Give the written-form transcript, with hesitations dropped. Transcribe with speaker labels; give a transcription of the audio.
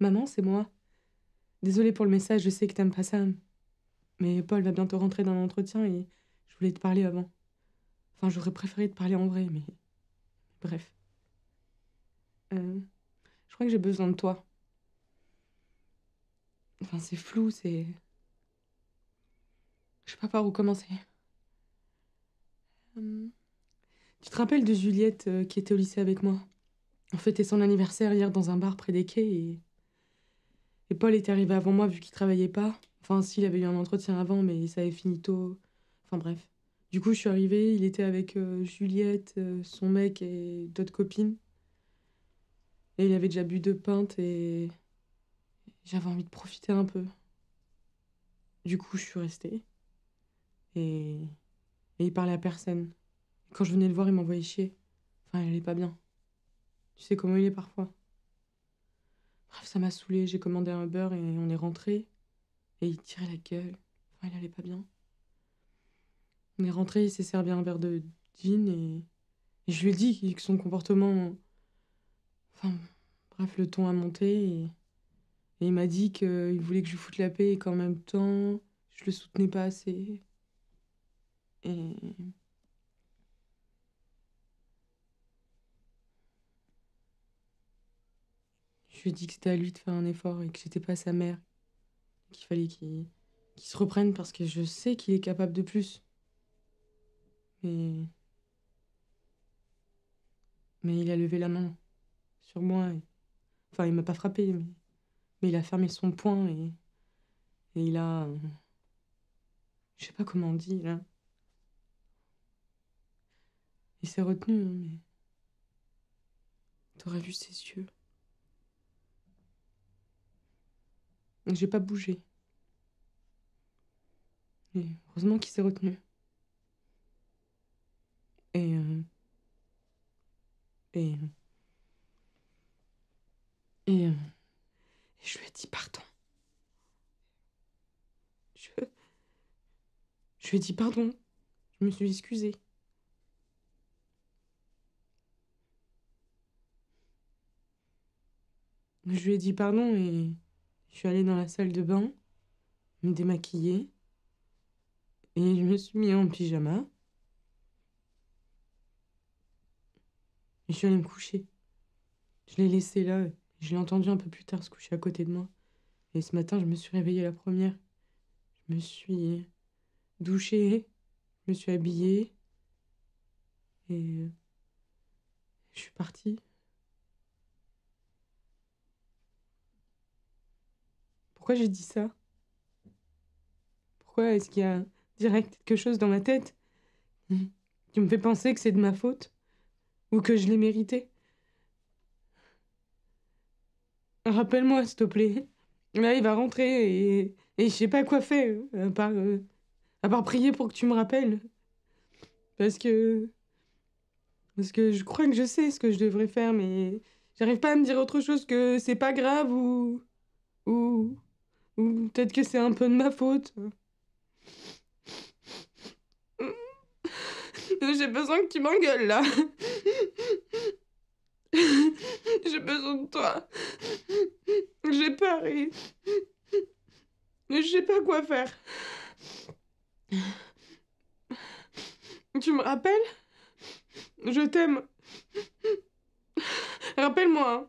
Speaker 1: Maman, c'est moi. Désolée pour le message, je sais que t'aimes pas ça. Mais Paul va bientôt rentrer dans l'entretien et je voulais te parler avant. Enfin, j'aurais préféré te parler en vrai, mais... Bref. Je crois que j'ai besoin de toi. Enfin, c'est flou, c'est... Je sais pas par où commencer. Euh, Tu te rappelles de Juliette qui était au lycée avec moi? On fêtait son anniversaire hier dans un bar près des quais et Paul était arrivé avant moi vu qu'il travaillait pas. Enfin, s'il avait eu un entretien avant, mais ça avait fini tôt. Enfin, bref. Du coup, je suis arrivée, il était avec Juliette, son mec et d'autres copines. Et il avait déjà bu 2 pintes et j'avais envie de profiter un peu. Du coup, je suis restée et, et il parlait à personne. Quand je venais le voir, il m'envoyait chier. Enfin, il allait pas bien. Tu sais comment il est parfois. Bref, ça m'a saoulée, j'ai commandé un Uber et on est rentré. Et il tirait la gueule. Enfin, il allait pas bien. On est rentré, il s'est servi un verre de gin et je lui ai dit que son comportement... Enfin, bref, le ton a monté et il m'a dit qu'il voulait que je lui foute la paix et qu'en même temps, je le soutenais pas assez. Et je lui ai dit que c'était à lui de faire un effort et que j'étais pas sa mère. Qu'il fallait qu'il se reprenne parce que je sais qu'il est capable de plus. Mais, mais il a levé la main sur moi. Enfin, il m'a pas frappé, mais il a fermé son poing et il a... Je sais pas comment on dit, là. Il s'est retenu, hein, mais t'aurais vu ses yeux. J'ai pas bougé. Et heureusement qu'il s'est retenu. Et, euh, et, euh, et, euh, et je lui ai dit pardon. Je, je lui ai dit pardon. Je me suis excusée. Je lui ai dit pardon et je suis allée dans la salle de bain, me démaquiller, et je me suis mis en pyjama. Et je suis allée me coucher. Je l'ai laissé là. Je l'ai entendu un peu plus tard se coucher à côté de moi. Et ce matin, je me suis réveillée la première. Je me suis douchée, je me suis habillée et je suis partie. Pourquoi j'ai dit ça? Pourquoi est-ce qu'il y a direct quelque chose dans ma tête qui me fait penser que c'est de ma faute ou que je l'ai mérité? Rappelle-moi, s'il te plaît. Là, il va rentrer et je sais pas quoi faire à part prier pour que tu me rappelles. Parce que, parce que je crois que je sais ce que je devrais faire, mais j'arrive pas à me dire autre chose que c'est pas grave ou, ou peut-être que c'est un peu de ma faute. J'ai besoin que tu m'engueules là. J'ai besoin de toi. J'ai peur et je sais pas quoi faire. Tu me rappelles? Je t'aime. Rappelle-moi, hein.